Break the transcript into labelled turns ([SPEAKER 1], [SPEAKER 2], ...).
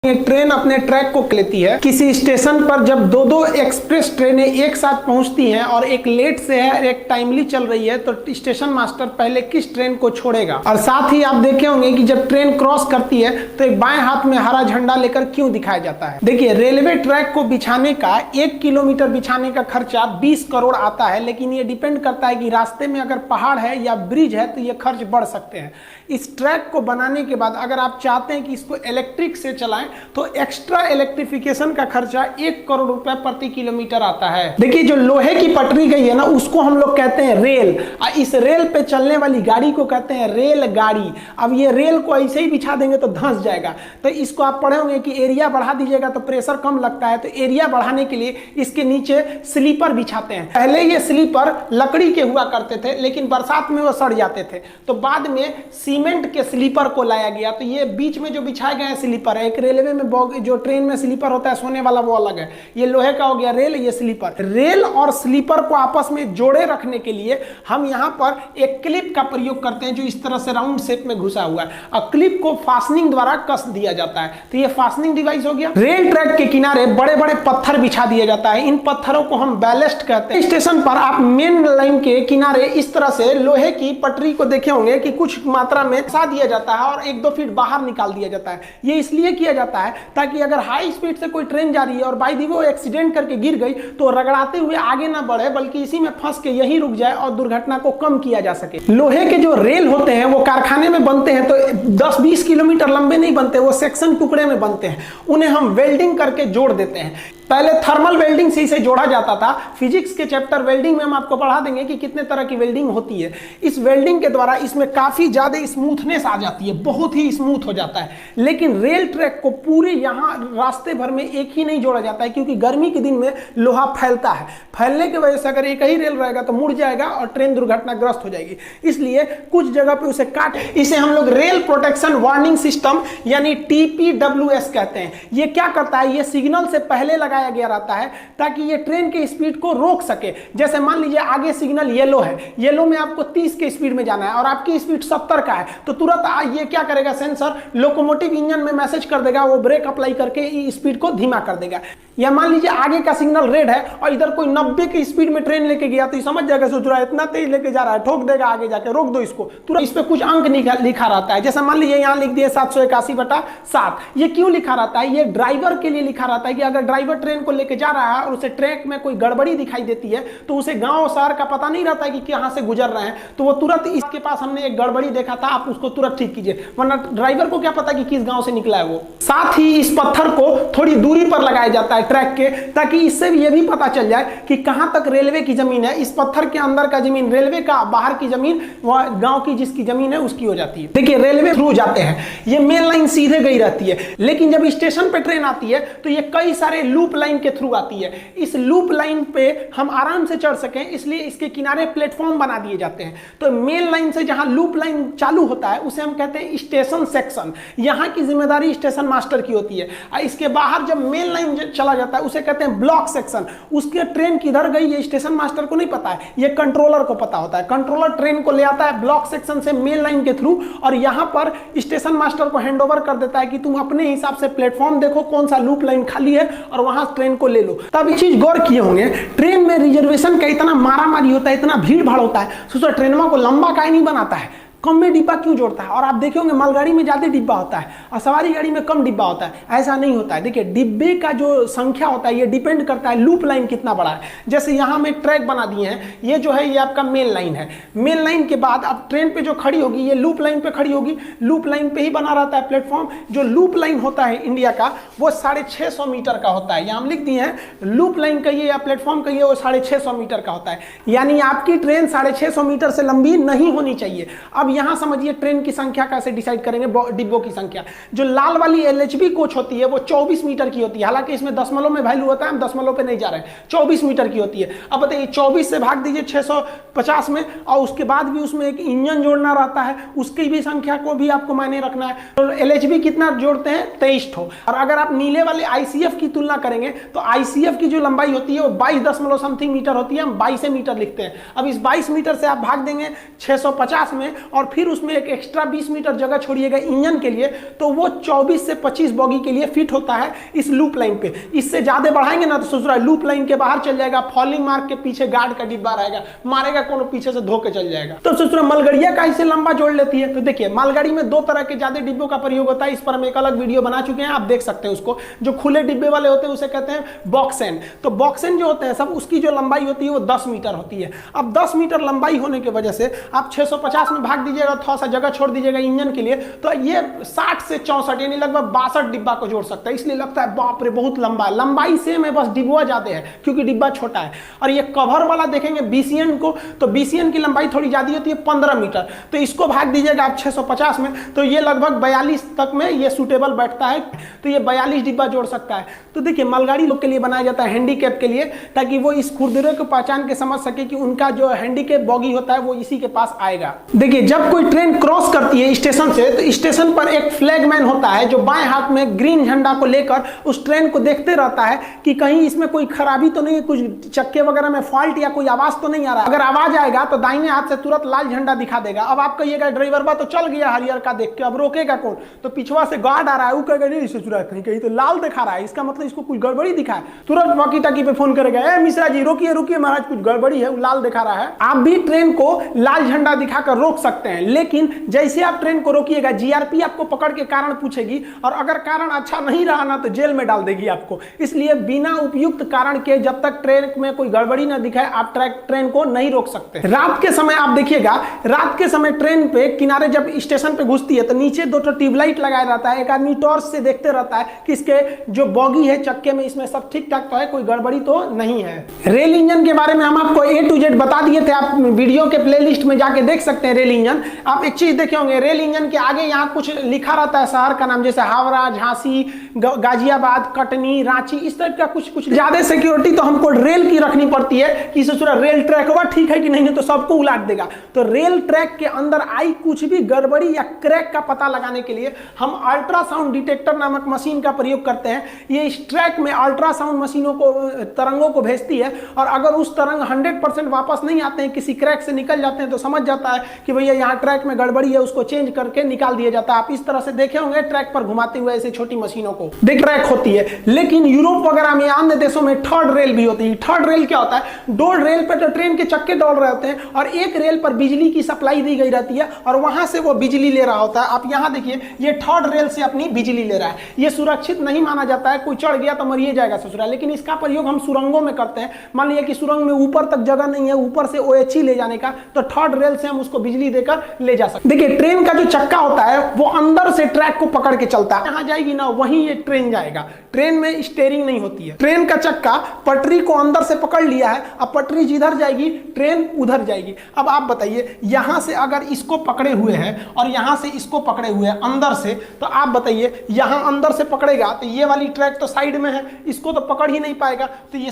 [SPEAKER 1] एक ट्रेन अपने ट्रैक को लेती है। किसी स्टेशन पर जब दो दो एक्सप्रेस ट्रेनें एक साथ पहुंचती हैं और एक लेट से है एक टाइमली चल रही है, तो स्टेशन मास्टर पहले किस ट्रेन को छोड़ेगा। और साथ ही आप देखे होंगे कि जब ट्रेन क्रॉस करती है तो एक बाएं हाथ में हरा झंडा लेकर क्यों दिखाया जाता है। देखिए, रेलवे ट्रैक को बिछाने का 1 किलोमीटर बिछाने का खर्चा 20 करोड़ आता है, लेकिन ये डिपेंड करता है कि रास्ते में अगर पहाड़ है या ब्रिज है तो ये खर्च बढ़ सकते हैं। इस ट्रैक को बनाने के बाद अगर आप चाहते हैं कि इसको इलेक्ट्रिक से चलाएं तो एक्स्ट्रा इलेक्ट्रिफिकेशन का खर्चा 1 करोड़ रुपए प्रति किलोमीटर आता है। देखिए, जो लोहे की पटरी गई है ना, उसको हम लोग कहते हैं रेल। इस रेल पे चलने वाली गाड़ी को कहते हैं रेल गाड़ी। अब ये रेल को ऐसे ही बिछा देंगे तो धंस जाएगा। तो इसको आप पढ़े होंगे कि एरिया बढ़ा दीजिएगा तो प्रेशर कम लगता है। तो एरिया बढ़ाने के लिए इसके नीचे स्लीपर बिछाते हैं। पहले ये स्लीपर लकड़ी के हुआ करते थे, लेकिन बरसात में वो सड़ जाते थे, तो बाद में सीमेंट के स्लीपर को लाया गया। तो ये बीच में जो बिछाए गए स्लीपर है, एक रेलवे में जो ट्रेन में स्लीपर होता है सोने वाला वो अलग है, ये लोहे का हो गया रेल, ये स्लीपर। रेल और स्लीपर को आपस में जोड़े रखने के लिए हम यहाँ पर एक क्लिप का प्रयोग करते हैं जो इस तरह से राउंड शेप में घुसा हुआ है, और क्लिप को फास्टनिंग द्वारा कस दिया जाता है। तो ये फास्टनिंग डिवाइस हो गया। रेल ट्रैक के किनारे बड़े बड़े पत्थर बिछा दिया जाता है। इन पत्थरों को हम बैलेस्ट कहते हैं। स्टेशन पर आप मेन लाइन के किनारे इस तरह से लोहे की पटरी को देखे होंगे कि कुछ मात्रा में फंसा दिया जाता है और 1-2 फीट बाहर निकाल दिया जाता है। ये इसलिए किया जाता है ताकि अगर हाई स्पीड से कोई ट्रेन जा रही है और बाई दी वो एक्सीडेंट करके गिर गई तो रगड़ाते हुए आगे ना बढ़े, बल्कि इसी में फंस के यहीं रुक जाए और दुर्घटना को कम किया जा सके। लोहे के जो रेल होते हैं वो कारखाने में बनते हैं तो 10-20 किलोमीटर लंबे नहीं बनते, वो सेक्शन टुकड़े में बनते हैं। उन्हें हम वेल्डिंग करके जोड़ देते हैं। पहले थर्मल वेल्डिंग से इसे जोड़ा जाता था। फिजिक्स के चैप्टर वेल्डिंग में हम आपको पढ़ा देंगे कि कितने तरह की वेल्डिंग होती है। इस वेल्डिंग के द्वारा इसमें काफी ज्यादा स्मूथनेस आ जाती है, बहुत ही स्मूथ हो जाता है। लेकिन रेल ट्रैक को पूरे यहाँ रास्ते भर में एक ही नहीं जोड़ा जाता है, क्योंकि गर्मी के दिन में लोहा फैलता है। फैलने की वजह से अगर एक ही रेल रहेगा तो मुड़ जाएगा और ट्रेन दुर्घटनाग्रस्त हो जाएगी। इसलिए कुछ जगह पे उसे काट, इसे हम लोग रेल प्रोटेक्शन वार्निंग सिस्टम यानी TPWS कहते हैं। ये क्या करता है, ये सिग्नल से पहले लगाया गया रहता है ताकि ये ट्रेन के स्पीड को रोक सके। जैसे मान लीजिए आगे सिग्नल येलो है, येलो में आपको 30 के स्पीड में जाना है और आपकी स्पीड 70 का है, तो तुरंत ये क्या करेगा, सेंसर लोकोमोटिव इंजन में मैसेज कर देगा, वो ब्रेक अप्लाई करके स्पीड को धीमा कर देगा। या मान लीजिए आगे का सिग्नल रेड है और इधर कोई 90 की स्पीड में ट्रेन लेके गया तो ये समझ जाएगा, सोच रहा है इतना तेज लेके जा रहा है, ठोक देगा आगे जाके, रोक दो इसको। तुरंत इस पे कुछ अंक लिखा रहता है। जैसे मान लीजिए यहाँ लिख दिए 781/7। ये क्यों लिखा रहता है, ये ड्राइवर के लिए लिखा रहता है कि अगर ड्राइवर ट्रेन को लेके जा रहा है और उसे ट्रैक में कोई गड़बड़ी दिखाई देती है तो उसे गांव शहर का पता नहीं रहता है कि कहां से गुजर रहे हैं, तो वो तुरंत इसके पास हमने एक गड़बड़ी देखा था, आप उसको तुरंत ठीक कीजिए, वरना ड्राइवर को क्या पता कि किस गांव से निकला है वो। साथ ही इस पत्थर को थोड़ी दूरी पर लगाया जाता है ट्रैक के, ताकि इससे ये भी पता चल जाए कि कहां तक रेलवे की जमीन है। इस पत्थर के अंदर का जमीन रेलवे का, बाहर की जमीन वह गांव की जिसकी जमीन है उसकी हो जाती है। देखिए, रेलवे थ्रू जाते हैं, ये मेन लाइन सीधे गई रहती है, लेकिन जब स्टेशन पे ट्रेन आती है तो ये कई सारे लूप लाइन के थ्रू आती है। इस लूप लाइन पे हम आराम से चढ़ सकें इसलिए इसके किनारे प्लेटफॉर्म बना दिए जाते हैं। तो मेन लाइन से जहां लूप लाइन चालू होता है उसे हम कहते हैं स्टेशन सेक्शन। यहां की जिम्मेदारी स्टेशन मास्टर की होती है। इसके बाहर जब मेन लाइन चला जाता है उसे कहते हैं ब्लॉक सेक्शन। उसके ट्रेन किधर गई ये स्टेशन मास्टर को नहीं पता है, ये कंट्रोलर को पता होता है। कंट्रोलर ट्रेन को ले आता है ब्लॉक सेक्शन से मेन लाइन के थ्रू और यहां पर स्टेशन मास्टर को हैंडओवर कर देता है कि तुम अपने हिसाब से प्लेटफॉर्म देखो कौन सा लूप लाइन खाली है और वहां ट्रेन को ले लो। तब ये चीज गौर किए होंगे, ट्रेन में रिजर्वेशन का इतना मारामारी होता है, इतना भीड़ भाड़ होता है, सोचो ट्रेनों को लंबा काहे नहीं बनाता है, कम में डिब्बा क्यों जोड़ता है। और आप देखे होंगे मालगाड़ी में ज्यादा डिब्बा होता है और सवारी गाड़ी में कम डिब्बा होता है। ऐसा नहीं होता है। देखिए, डिब्बे का जो संख्या होता है ये डिपेंड करता है लूप लाइन कितना बड़ा है। जैसे यहाँ में ट्रैक बना दिए हैं, ये जो है ये आपका मेन लाइन है। मेन लाइन के बाद अब ट्रेन पे जो खड़ी होगी ये लूप लाइन पे खड़ी होगी। लूप लाइन पे ही बना रहता है प्लेटफॉर्म। जो लूप लाइन होता है इंडिया का वो 650 मीटर का होता है। यहाँ हम लिख दिए हैं लूप लाइन कहिए या प्लेटफॉर्म कहिए, वो 650 मीटर का होता है। यानी आपकी ट्रेन 650 मीटर से लंबी नहीं होनी चाहिए। अब यहाँ समझिए ट्रेन की संख्या कैसे डिसाइड करेंगे, डिब्बों की संख्या। जो लाल वाली LHB कोच होती है वो 24 मीटर की होती है। हालांकि इसमें दशमलव में वैल्यू होता है, हम दशमलव पे नहीं जा रहे हैं। 24 मीटर की होती है। अब बताइए 24 से भाग दीजिए 650 में, और उसके बाद भी उसमें एक इंजन जोड़ना रहता है, उसकी भी संख्या को भी आपको मायने रखना है। तो LHB कितना जोड़ते हैं, 23 ठो। और अगर आप नीले वाले ICF की तुलना करेंगे तो ICF की जो लंबाई होती है वो 22 समथिंग मीटर होती है, हम 22 मीटर लिखते हैं। अब इस 22 मीटर से आप भाग देंगे 650 में और और फिर उसमें एक एक्स्ट्रा 20 मीटर जगह छोड़िएगा इंजन के लिए, तो वो 24 से 25 बॉगी के लिए फिट होता है इस लूप लाइन पे। इससे ज्यादा बढ़ाएंगे ना तो ससुरा लूप लाइन के बाहर चल जाएगा, फॉलिंग मार्क के पीछे गार्ड का डिब्बा रहेगा, मारेगा कोनो पीछे से धोके चल जाएगा। तो ससुरा मालगाड़िया का इसे लंबा जोड़ लेती है। तो देखिए मालगाड़ी में दो तरह के ज्यादा डिब्बों का प्रयोग होता है, इस पर हम एक अलग वीडियो बना चुके हैं, आप देख सकते हैं उसको। जो खुले डिब्बे वाले होते हैं उसे कहते हैं बॉक्स एंड। तो बॉक्स एंड जो होते हैं सब, उसकी जो लंबाई होती है वो 10 मीटर होती है। अब 10 मीटर लंबाई होने की वजह से आप 650 में भाग दीजिएगा, थोड़ा सा जगह छोड़ दीजिएगा इंजन के लिए, तो ये 60 से 64 यानी लगभग 62 डिब्बा को जोड़ सकता है। इसलिए लगता है बाप रे बहुत लंबा है। लंबाई सेम है, बस डिब्बा ज्यादा है क्योंकि डिब्बा छोटा है। और ये कवर वाला देखेंगे बीसीएन को, तो बीसीएन की लंबाई थोड़ी ज्यादा होती है 15 मीटर। तो इसको भाग दीजिएगा आप 650 में, तो ये लगभग 42 तक में ये सूटेबल बैठता है। तो ये 42 डिब्बा जोड़ सकता है। तो देखिए मालगाड़ी लोग के लिए बनाया जाता है हैंडीकैप के लिए, ताकि वो इस खुरदरे को पहचान के समझ सके कि उनका जो हैंडीकैप बॉगी होता है वो इसी के पास आएगा। देखिए जब कोई ट्रेन क्रॉस करती है स्टेशन से, तो स्टेशन पर एक फ्लैगमैन होता है जो बाएं हाथ में ग्रीन झंडा को लेकर उस ट्रेन को देखते रहता है कि कहीं इसमें कोई खराबी तो नहीं है, कुछ चक्के वगैरह में फॉल्ट या कोई आवाज तो नहीं आ रहा। अगर आवाज आएगा तो दाहिने हाथ से तुरंत लाल झंडा दिखा देगा। अब आप कहिएगा ड्राइवर बा तो चल गया हरियर का देख के, अब रोकेगा कौन? तो पिछवा से गार्ड आ रहा है, वो कहेगा नहीं इसे चुरा, कहीं कहीं तो लाल दिखा रहा है, इसका मतलब इसको कुछ गड़बड़ी दिखा है। तुरंत वॉकी टाकी पे फोन करेगा, ए मिश्रा जी रोकिए रोकिए महाराज कुछ गड़बड़ी है, वो लाल दिखा रहा है। आप भी ट्रेन को लाल झंडा दिखाकर रोक सकते हैं, लेकिन जैसे आप ट्रेन को रोकिएगा जीआरपी आपको पकड़ के कारण पूछेगी, और अगर कारण अच्छा नहीं रहा ना तो जेल में डाल देगी आपको। इसलिए बिना उपयुक्त कारण के जब तक ट्रेन में कोई गड़बड़ी ना दिखाए आप ट्रेन को नहीं रोक सकते। रात के समय आप देखिएगा, रात के समय ट्रेन पे किनारे जब स्टेशन पे घुसती है तो नीचे 2 ट्यूबलाइट लगाया रहता है। एक आदमी टॉर्च से देखते रहता है कि इसके जो बॉगी है चक्के में इसमें सब ठीक ठाक तो है, कोई गड़बड़ी तो नहीं है। रेल इंजन के बारे में हम आपको A to Z बता दिए थे, आप वीडियो के प्लेलिस्ट में जाके देख सकते हैं। रेल इंजन आप एक चीज देखे होंगे, रेल इंजन के आगे यहाँ कुछ लिखा रहता है शहर का नाम, जैसे हावड़ा, झांसी, गाजियाबाद, कटनी, रांची, इस टाइप का कुछ ज्यादा सिक्योरिटी तो हमको रेल की रखनी पड़ती है कि ससुरा रेल ट्रैक हुआ ठीक है कि नहीं, तो सबको उलाट देगा। तो रेल ट्रैक के अंदर आई कुछ भी गड़बड़ी या क्रैक का पता लगाने के लिए हम अल्ट्रासाउंड डिटेक्टर नामक मशीन का प्रयोग करते हैं। ये इस ट्रैक में अल्ट्रासाउंड मशीनों को, तरंगों को भेजती है, और अगर उस तरंग 100% वापस नहीं आते हैं, किसी क्रैक से निकल जाते हैं, तो समझ जाता है कि भैया यहाँ ट्रैक में गड़बड़ी है, उसको चेंज करके निकाल दिया जाता है। आप इस तरह से देखे होंगे ट्रैक पर घुमाते हुए ऐसे छोटी मशीनों को, देख ट्रैक होती है। लेकिन यूरोप वगैरह में, अन्य देशों में थर्ड रेल भी होती है। थर्ड रेल क्या होता है? 2 रेल पर तो ट्रेन के चक्के दौड़ रहे होते हैं और एक रेल पर बिजली की सप्लाई दी गई रहती है और वहां से वो बिजली ले रहा होता है। आप यहां देखिए, ये थर्ड रेल से अपनी बिजली ले रहा है। ये सुरक्षित नहीं माना जाता है, कोई चढ़ गया तो मरिए जाएगा ससुरा, लेकिन इसका प्रयोग हम सुरंगों में करते हैं। मान लिया कि सुरंग में ऊपर तक जगह नहीं है, ऊपर से OHE ले जाने का, तो थर्ड रेल से हम उसको बिजली देकर ले जा सकते। देखिए ट्रेन का जो चक्का होता है वो अंदर से ट्रैक को पकड़ के चलता है, जहां जाएगी ना वहीं ये ट्रेन जाएगा। ट्रेन में स्टीयरिंग नहीं होती है। ट्रेन का चक्का पटरी को अंदर से पकड़ लिया है, अब पटरी जिधर जाएगी ट्रेन उधर जाएगी। अब आप बताइए, यहां से अगर इसको पकड़े हुए हैं और यहां से इसको पकड़े हुए हैं अंदर से, तो आप बताइए यहां अंदर से पकड़ेगा तो ये वाली ट्रैक तो साइड में है, इसको तो पकड़ ही नहीं पाएगा। तो ये